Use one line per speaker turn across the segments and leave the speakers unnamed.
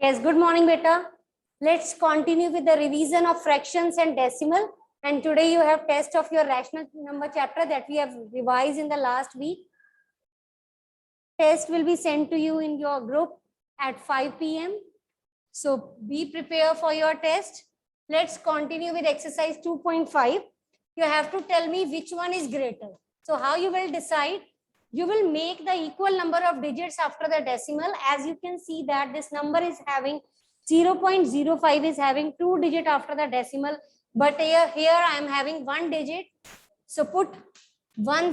Yes, good morning, beta. Let's continue with the revision of fractions and decimal. And today you have test of your rational number chapter that we have revised in the last week. Test will be sent to you in your group at 5 p.m. So be prepared for your test. Let's continue with exercise 2.5. You have to tell me which one is greater. So how you will decide? You will make the equal number of digits after the decimal. As you can see that this number is having 0.05 is having 2 digits after the decimal. But here I am having 1 digit. So put 10.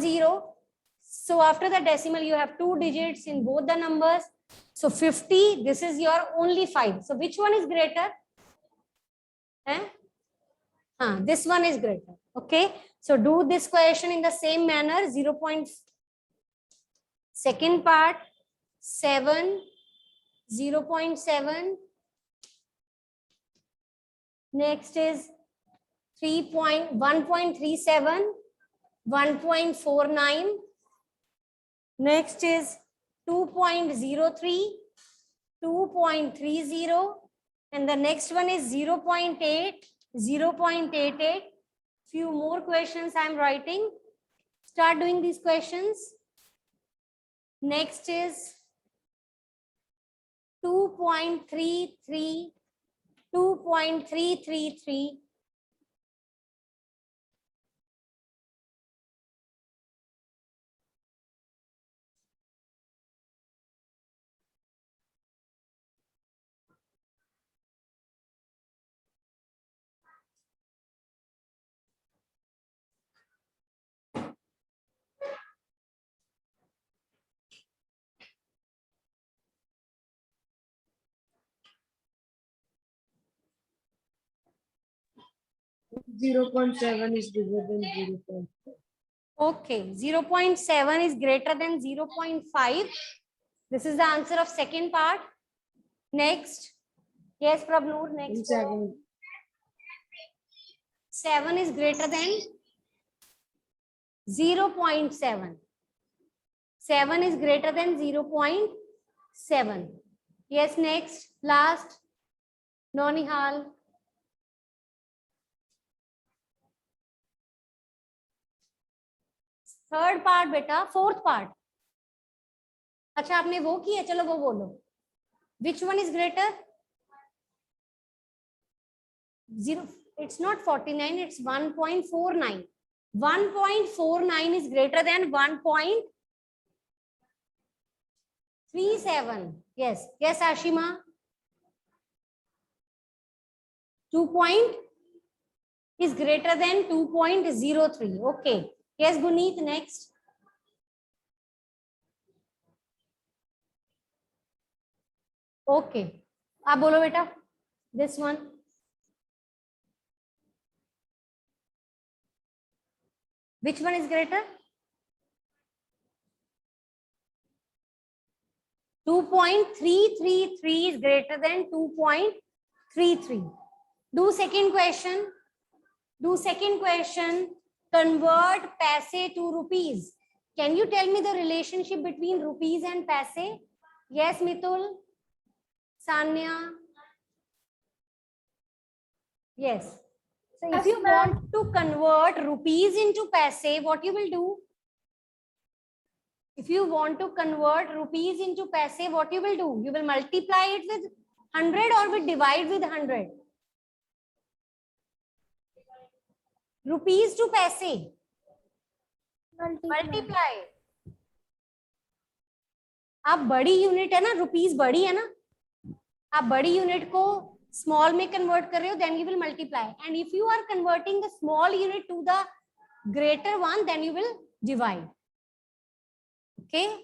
So after the decimal, you have 2 digits in both the numbers. So 50, this is your only 5. So which one is greater? This one is greater. Okay. So do this question in the same manner. 0. Second part, 7, 0.7. Next is 1.37, 1.49. Next is 2.03, 2.30. And the next one is 0.8, 0.88. Few more questions I am writing. Start doing these questions. Next is 2.33, 2.333.
Zero point 7 is bigger than 0.5.
Okay, 0.7 is greater than 0.5. This is the answer of second part. Next. Yes, Prabnoor, next. 7 is greater than 0.7. 7 is greater than 0.7. Yes, next. Last. Nonihal. Third part बेटा, fourth part. अच्छा आपने वो किया, चलो वो बोलो. Which one is greater? 0. It's not 49, it's 1.49. 1.49 is greater than 1.37. Yes, yes, Ashima. 2 is greater than 2.03. Okay. Yes, Guneet, next. Okay. आप बोलो बेटा. This one. Which one is greater? 2.333 is greater than 2.33. Do second question. Do second question. Convert paise to rupees. Can you tell me the relationship between rupees and paise? Yes, Mitul. Sanya. Yes. So if you want to convert rupees into paise, what you will do? If you want to convert rupees into paise, what you will do? You will multiply it with 100 or will divide with 100? Rupees to paise. Multiply. आप बड़ी unit है ना, rupees बड़ी है ना, आप बड़ी unit को स्मॉल में कन्वर्ट कर रहे हो, then you will multiply. And if you are converting the small unit to the greater one, then you will divide. Okay.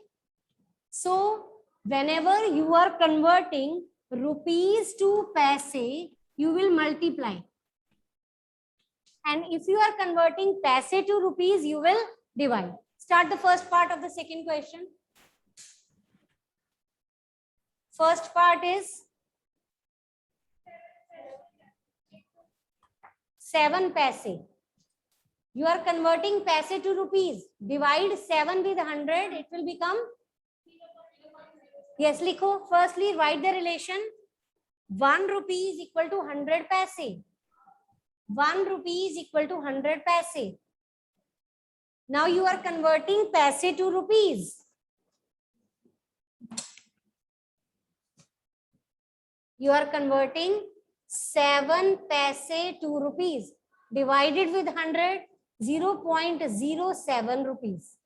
So whenever you are converting rupees to paise, you will multiply. And if you are converting paise to rupees, you will divide. Start the first part of the second question. First part is 7 paise. You are converting paise to rupees. Divide 7 with 100. It will become. Yes, likho. Firstly, write the relation. 1 rupee is equal to 100 paise. 1 rupee is equal to 100 paise. Now you are converting paise to rupees. You are converting 7 paise to rupees. Divided with 100, 0.07 rupees.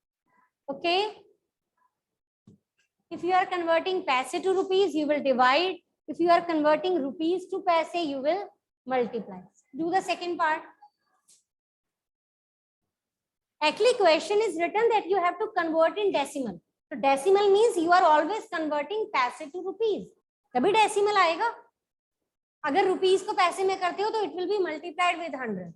Okay. If you are converting paise to rupees, you will divide. If you are converting rupees to paise, you will multiply. Do the second part. Actually, question is written that you have to convert in decimal. So decimal means you are always converting paise to rupees. तभी decimal आएगा. अगर rupees को पैसे में करते हो तो it will be multiplied with 100.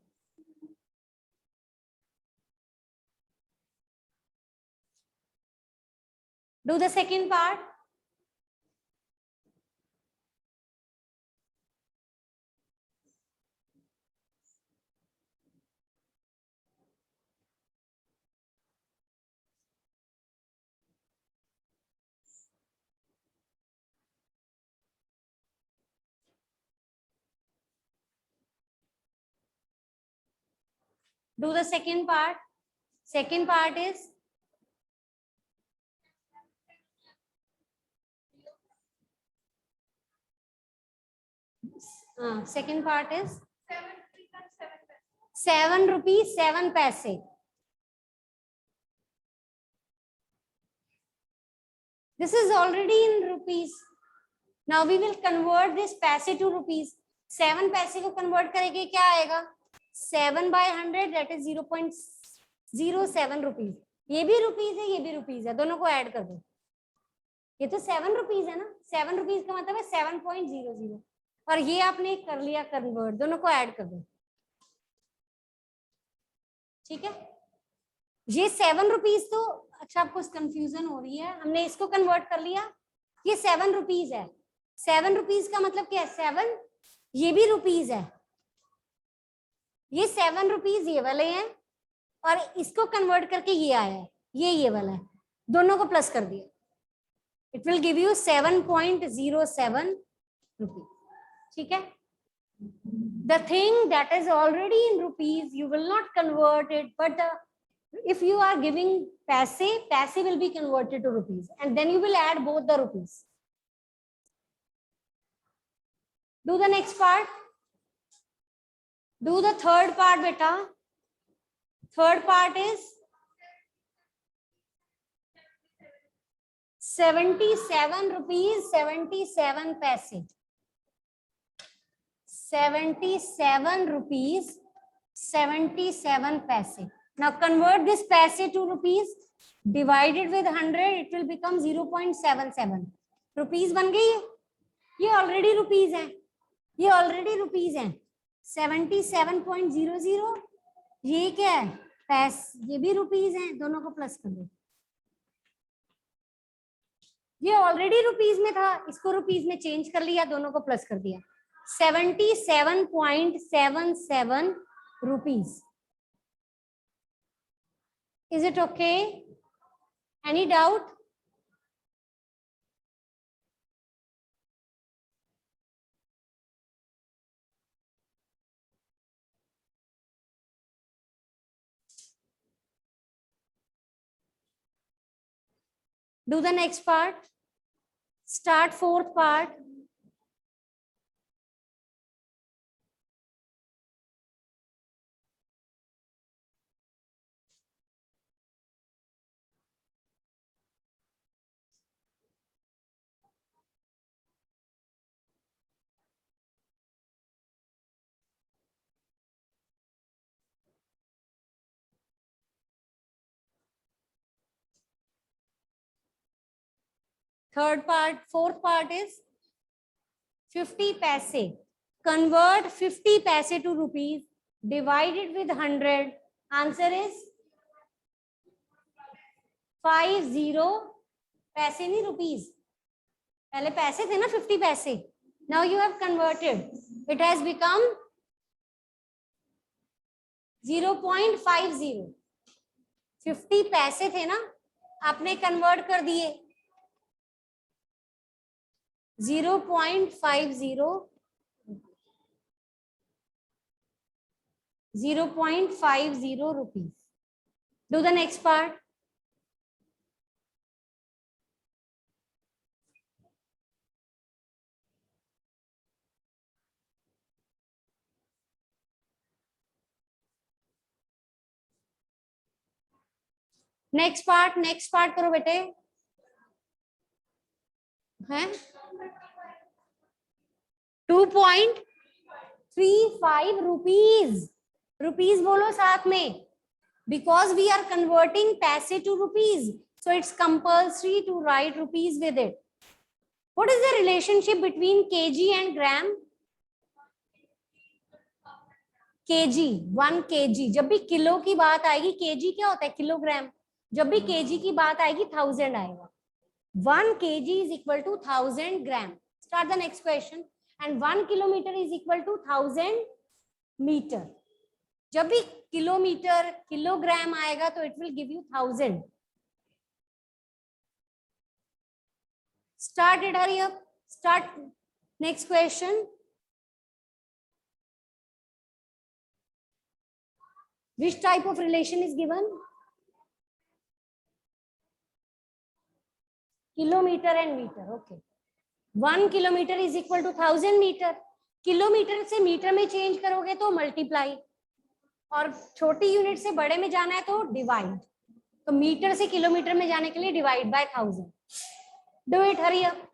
Do the second part. Do the second part. Second part is second part is 7 rupees 7 paise. This is already in rupees. Now we will convert this paise to rupees. 7 paise को convert करेंगे क्या आएगा? 7 by 100 that is 0.07 rupees. ये भी rupees है, ये भी rupees है, दोनों को ऐड कर दो. ये तो 7 rupees है ना. 7 rupees का मतलब है 7.00 और ये आपने कर लिया कन्वर्ट. दोनों को ऐड कर दो. ठीक है. ये 7 rupees तो अच्छा आपको कंफ्यूजन हो रही है. हमने इसको कन्वर्ट कर लिया. ये 7 rupees है. 7 rupees का मतलब क्या है? 7. ये भी rupees है. ये 7 rupees ये वाले हैं और इसको कन्वर्ट करके ये आया है. ये वाला है. दोनों को प्लस कर दिया. It will give you 7.07 rupees. ठीक है. The thing that is already in rupees, you will not convert it, but if you are giving paise, paise will be converted to rupees, and then you will add both the rupees. Do the next part. Do the third part, beta. Third part is 77 rupees 77 paise. 77 rupees 77 paise. Now convert this paise to rupees. Divided with 100, it will become 0.77. Rupees बन गई है. ये already rupees है. ये already rupees है. 77.00. ये क्या है? पैस. ये भी rupees है. दोनों को प्लस कर दो. ये ऑलरेडी रुपीज में था, इसको रुपीज में चेंज कर लिया, दोनों को प्लस कर दिया. 77.77 rupees. Is it okay? Any doubt? Do the next part. Start fourth part. Third part, fourth part is 50 paise. Convert 50 paise to rupees. Divided with 100. Answer is 50 पैसे नहीं rupees. पहले पैसे थे ना 50 पैसे. Now you have converted. It has become 0.50. 50 पैसे थे ना, आपने कन्वर्ट कर दिए. 0.50 rupees. Do the next part. Next part करो बेटे हैं 2.35 रुपीज बोलो साथ में because we are converting paise to rupees so it's compulsory to write rupees with it. What is the relationship between kg and gram? kg 1 kg जब भी kilo की बात आएगी kg क्या होता है किलोग्राम जब भी kg की बात आएगी 1000 आएगा 1 kg is equal to 1000 gram. Start the next question. And 1 kilometer is equal to 1000 meter. जब भी किलोमीटर किलोग्राम आएगा तो it will give you 1000. Start it, hurry up. Start next question. Which type of relation is given? Kilometer and meter. Okay. 1 kilometer is equal to 1000 meter. Kilometre से metre में change करोगे तो multiply और छोटी unit से बड़े में जाना है तो डिवाइड. तो मीटर से किलोमीटर में जाने के लिए divide by 1000. Do it, hurry up.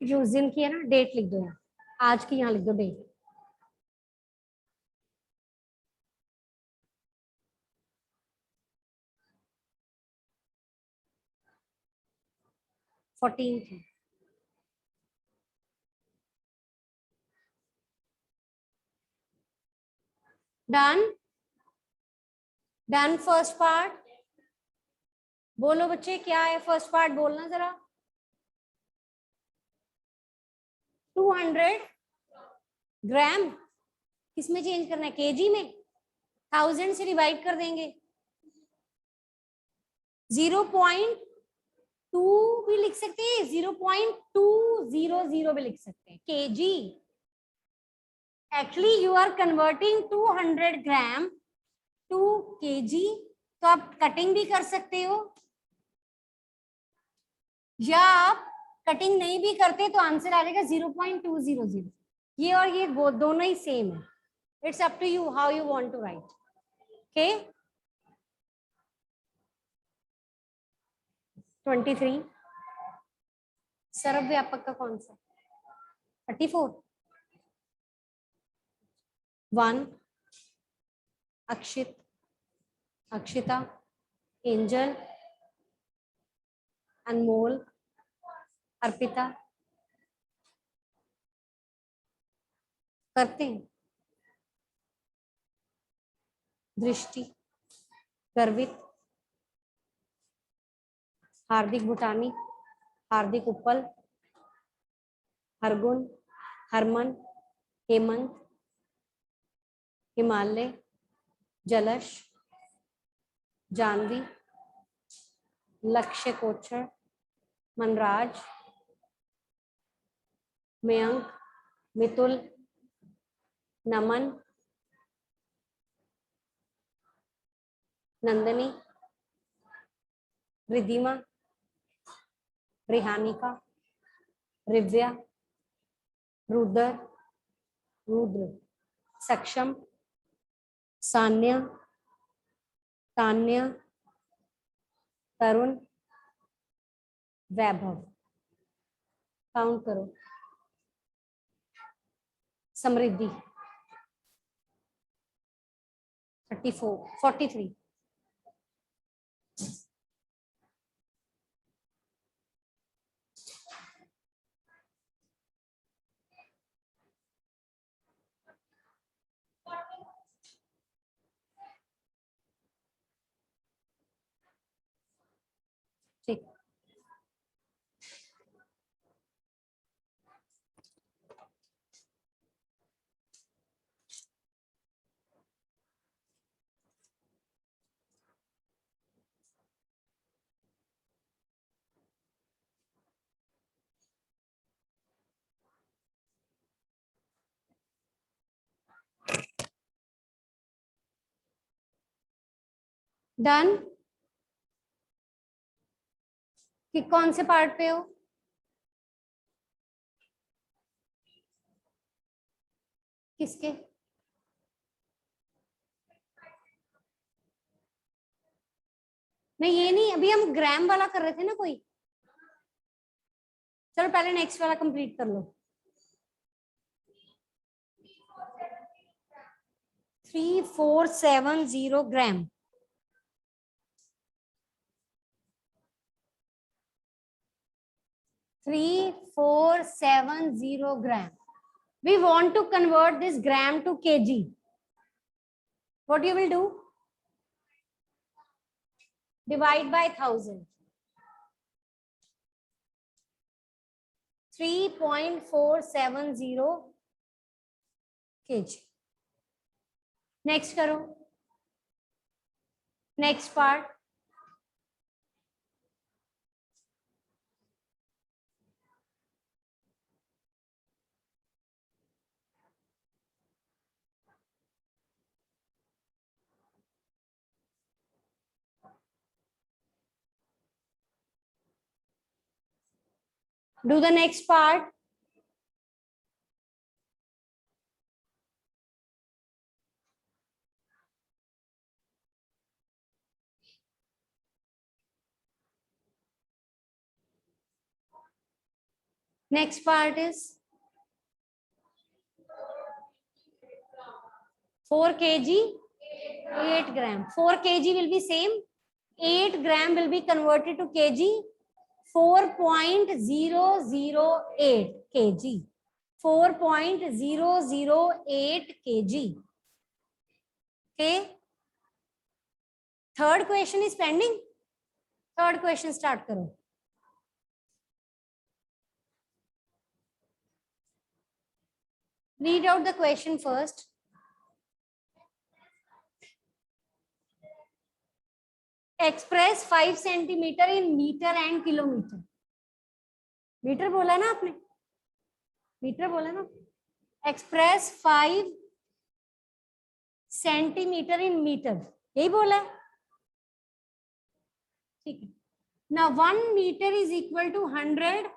जो उस दिन की है ना डेट लिख दो यहाँ आज की यहाँ लिख दो date. Fourteen. Done first part. बोलो बच्चे क्या है फर्स्ट पार्ट बोलना जरा. 200 ग्राम किसमें चेंज करना है केजी में 1000 से डिवाइड कर देंगे. 0.2 भी लिख सकते हैं 0.200 भी लिख सकते हैं KG. Actually you are converting 200 gram to KG. तो आप कटिंग भी कर सकते हो या आप कटिंग नहीं भी करते तो आंसर आ जाएगा 0.200. ये और ये दोनों ही सेम है. It's up to you how you want to write. Okay 23. सर्व व्यापक का कौन सा 34. 1 अक्षित अक्षिता एंजल अनमोल अर्पिता करते हैं. दृष्टि गर्वित हार्दिक भूटानी हार्दिक उपल हरगुण हरमन हेमंत हिमालय जलश जानवी लक्ष्य कोचर मनराज मयंक मितुल नमन नंदनी रिधिमा रिहानिका रिव्या रुद्र रुद्र सक्षम सान्या तान्या तरुण वैभव. काउंट करो. समृद्धि 34 43. ठीक डन। कि कौन से पार्ट पे हो? किसके? नहीं ये नहीं, अभी हम ग्राम वाला कर रहे थे ना कोई। चलो पहले नेक्स्ट वाला कंप्लीट कर लो। 3470 ग्राम। Three, 470 gram. We want to convert this gram to kg. What you will do? Divide by 1000. 3.470 kg. Next करो. Next part. Do the next part. Next part is 4 kg, 8 gram. 4 kg will be same. 8 gram will be converted to kg. 4.008 kg. 4.008 kg. Okay. Third question is pending. Third question start करो. Read out the question first. Express 5 centimeter in meter and kilometer. Metre बोला ना आपने? Metre बोला ना? Express 5 centimeter in meter. यही बोला है? ठीक है. Now 1 meter is equal to 100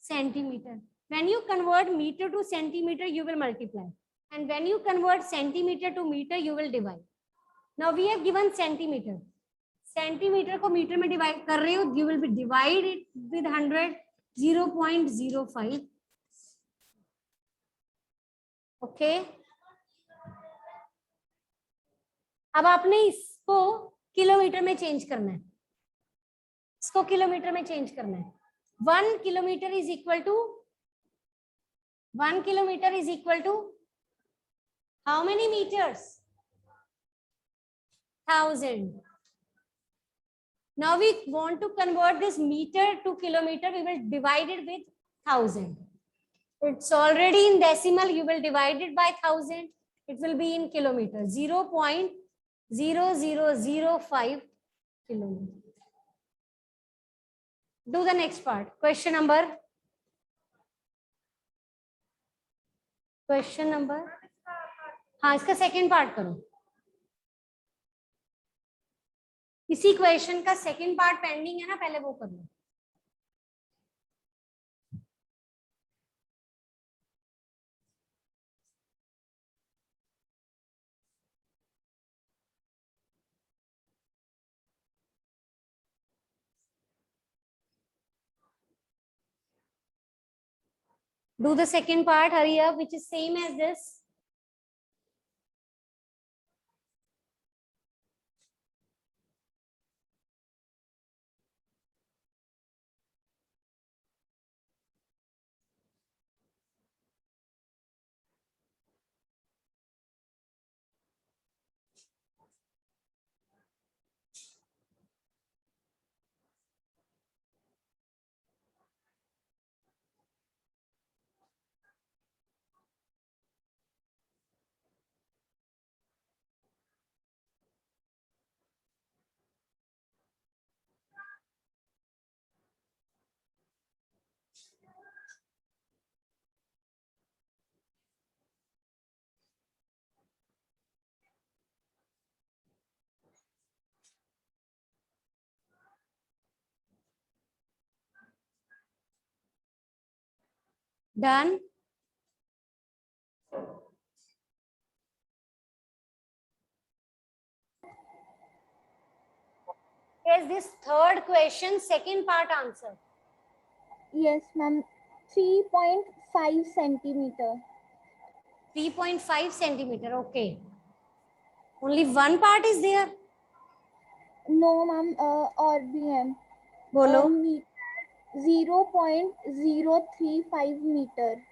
centimeter. When you convert meter to centimeter, you will multiply. And when you convert centimeter to meter, you will divide. Now we have given centimeter. Centimeter को metre में divide कर रहे हो, you will be divide it with 100, 0.05. Okay. अब आपने इसको kilometre में change करना है. इसको किलोमीटर में चेंज करना है. 1 kilometer is equal to 1 kilometer is equal to how many meters? 1000. Now we want to convert this meter to kilometer. We will divide it with 1000. It's already in decimal. You will divide it by 1000. It will be in kilometer. 0.0005 kilometer. Do the next part. Question number. हाँ, इसका second part करो. इसी question का second part pending है ना, पहले वो कर लो. Do the second part, hurry up, which is same as this. Done. Yes, this third question, second part answer.
Yes, ma'am. 3.5 centimeter.
3.5 centimeter. Okay. Only one part is there.
No, ma'am. RBM.
Bolo.
0.035 meter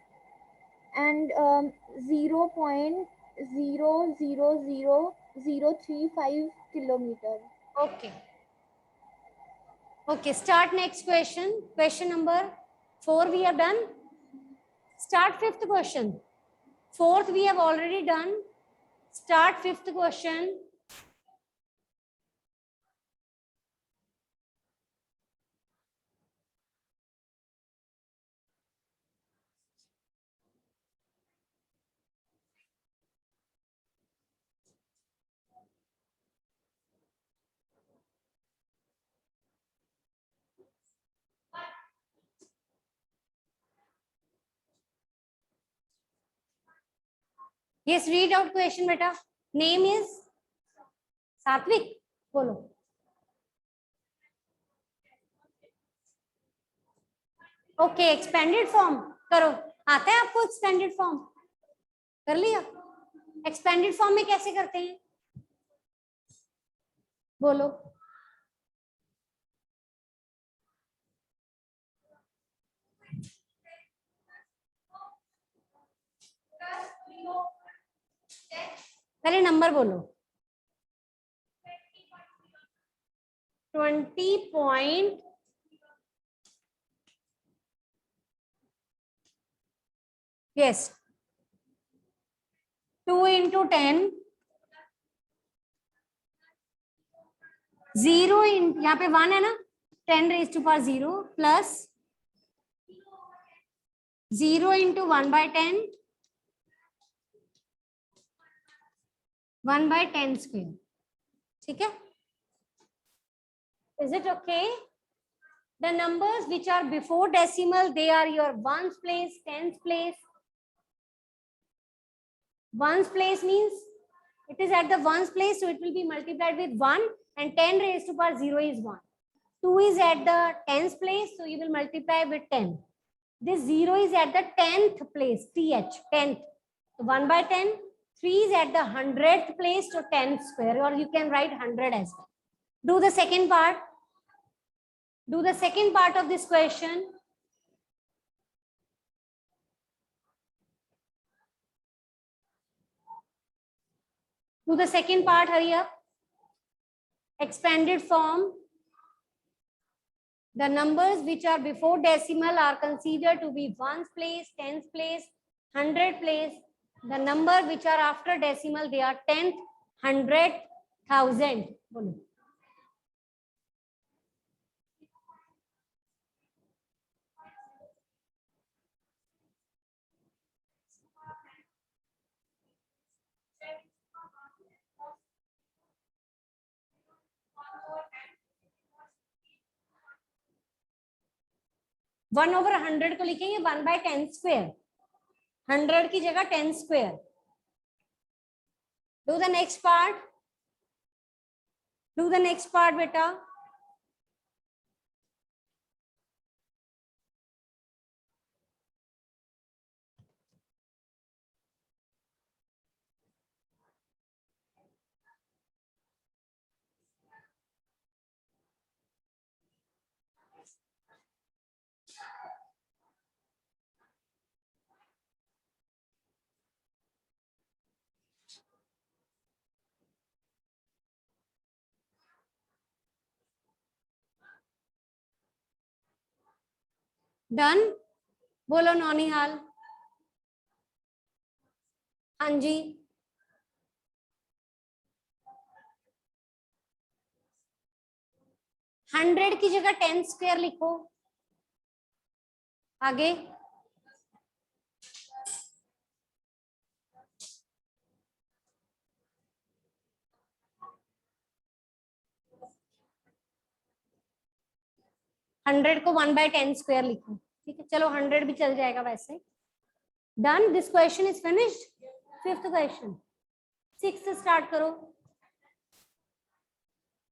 and 0.000035 kilometer.
Okay. Okay. Start next question. Question number 4 we have done. Start fifth question. Fourth we have already done. Start fifth question. Yes, read out question, beta. Name is Satvik. Bolo. Okay, expanded form. करो. आता है आपको expanded form? कर लिया? Expanded form में कैसे करते हैं? बोलो. पहले नंबर बोलो. 20 point. Yes. 2 into 10. 0 इन यहाँ पे 1 है ना. 10 raised to power 0 plus 0 into 1 by 10. 1 by 10 square. ठीक है? Is it okay? The numbers which are before decimal, they are your ones place, tens place. Ones place means it is at the ones place, so it will be multiplied with 1, and 10 raised to power 0 is 1. 2 is at the tens place, so you will multiply with 10. This 0 is at the 10th place, th, 10th. So 1 by 10. 3 is at the 100th place, so 10 square, or you can write 100 as well. Do the second part. Do the second part of this question. Do the second part, hurry up. Expanded form. The numbers which are before decimal are considered to be ones place, tens place, 100 place. The number which are after decimal, they are 10th, 100th, 1000. 1/100 को लिखेंगे 1 by 10 square. 100 की जगह 10 square. Do the next part. Do the next part, beta. Done. बोलो नौनिहाल. हाँ जी. 100 की जगह 10 square लिखो. आगे. हंड्रेड को 1 by 10 स्क्वायर लिखो. ठीक है, चलो 100 भी चल जाएगा वैसे. Done, this question is finished. Fifth question. Sixth start करो.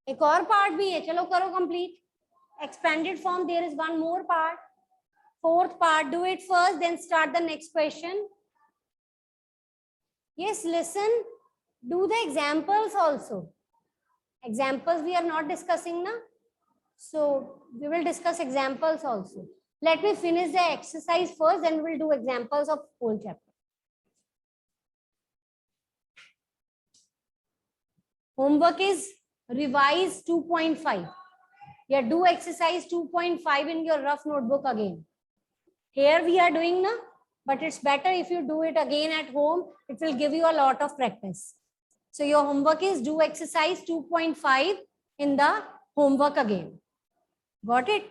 एक और पार्ट भी है, चलो करो complete. Expanded form, there is one more part. Fourth part, do it first, then start the next question. Yes, listen, do the examples also. Examples we are not discussing now, so we will discuss examples also. Let me finish the exercise first, then we will do examples of whole chapter. Homework is revise 2.5. Yeah, do exercise 2.5 in your rough notebook again. Here we are doing now, but it's better if you do it again at home. It will give you a lot of practice. So your homework is do exercise 2.5 in the homework again. Got it?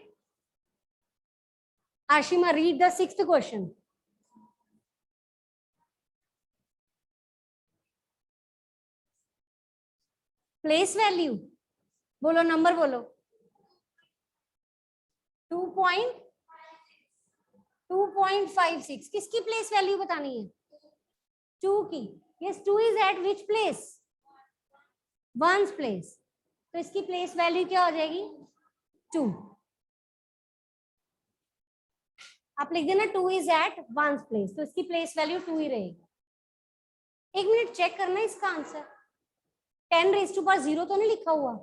Ashima, read the sixth question. Place value. बोलो number बोलो. 2.56. किसकी place value बतानी है? 2 की. Yes, 2 is eight which place? 1's place. तो इसकी place value क्या हो जाएगी? 2. आप लिख देना 2 इज एट 1's प्लेस, तो इसकी प्लेस वैल्यू 2 ही रहेगी. एक मिनट चेक करना इसका आंसर. 10 रेज़ टू पावर 0 तो नहीं लिखा हुआ?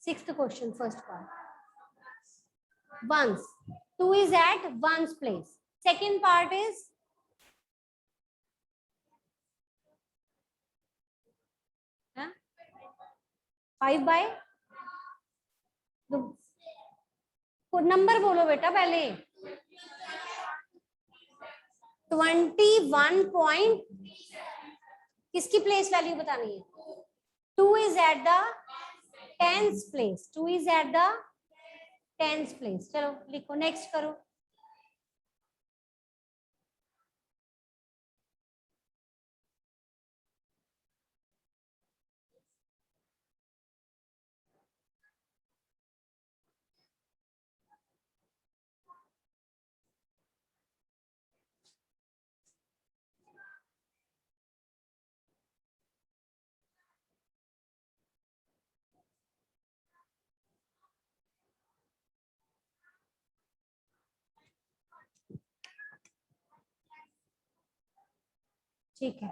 Sixth question, first part. Ones. 2 is at 1's place. Second part is huh? 5 by number बोलो बेटा पहले. 21 पॉइंट. किसकी प्लेस वैल्यू बतानी है? 2 is at the 10th place. 2 is at the 10th place. चलो लिखो, नेक्स्ट करो. ठीक है.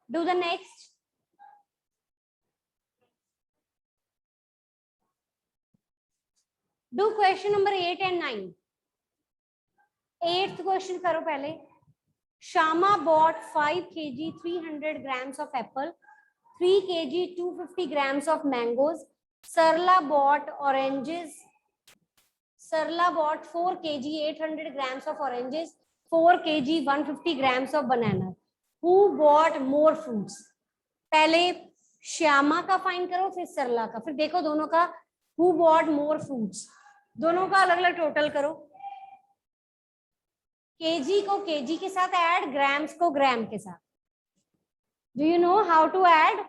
Do the next. Do question number 8 and 9. 8th question करो पहले. Shama bought 5 kg 300 grams of apple, 3 kg 250 grams of mangoes. Sarla bought oranges. Sarla bought 4 kg 800 grams of oranges, 4 kg 150 grams of banana. Who bought more fruits? पहले श्यामा का find करो, फिर सरला का, फिर देखो दोनों का who bought more fruits. दोनों का अलग अलग टोटल करो. केजी को केजी के साथ ऐड, ग्राम्स को ग्राम के साथ. Do you know how to add?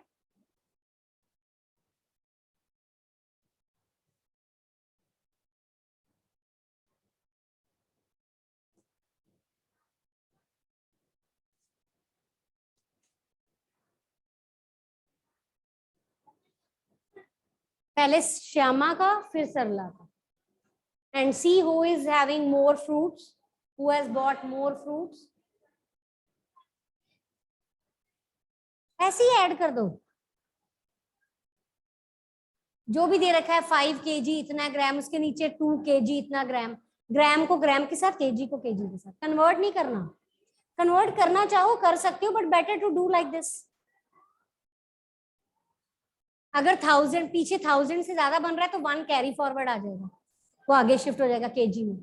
पहले श्यामा का फिर सरला का. And see who is having more fruits, who has bought more fruits. ऐसे ही ऐड कर दो. जो भी दे रखा है 5 kg इतना ग्राम, उसके नीचे 2 kg इतना ग्राम. ग्राम को ग्राम के साथ, केजी को केजी के साथ. कन्वर्ट नहीं करना. कन्वर्ट करना चाहो कर सकते हो, but better to do like this. अगर 1000 पीछे 1000 से ज्यादा बन रहा है तो 1 कैरी फॉरवर्ड आ जाएगा, वो आगे शिफ्ट हो जाएगा केजी में.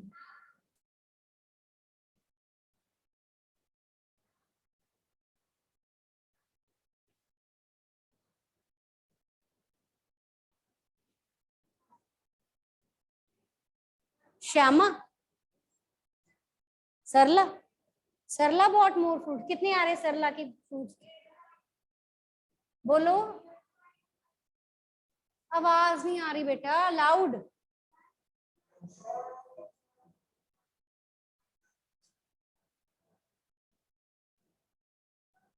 श्यामा, सरला. सरला बॉट मोर फ्रूट. कितने आ रहे सरला के फ्रूट्स? बोलो. आवाज नहीं आ रही बेटा, लाउड।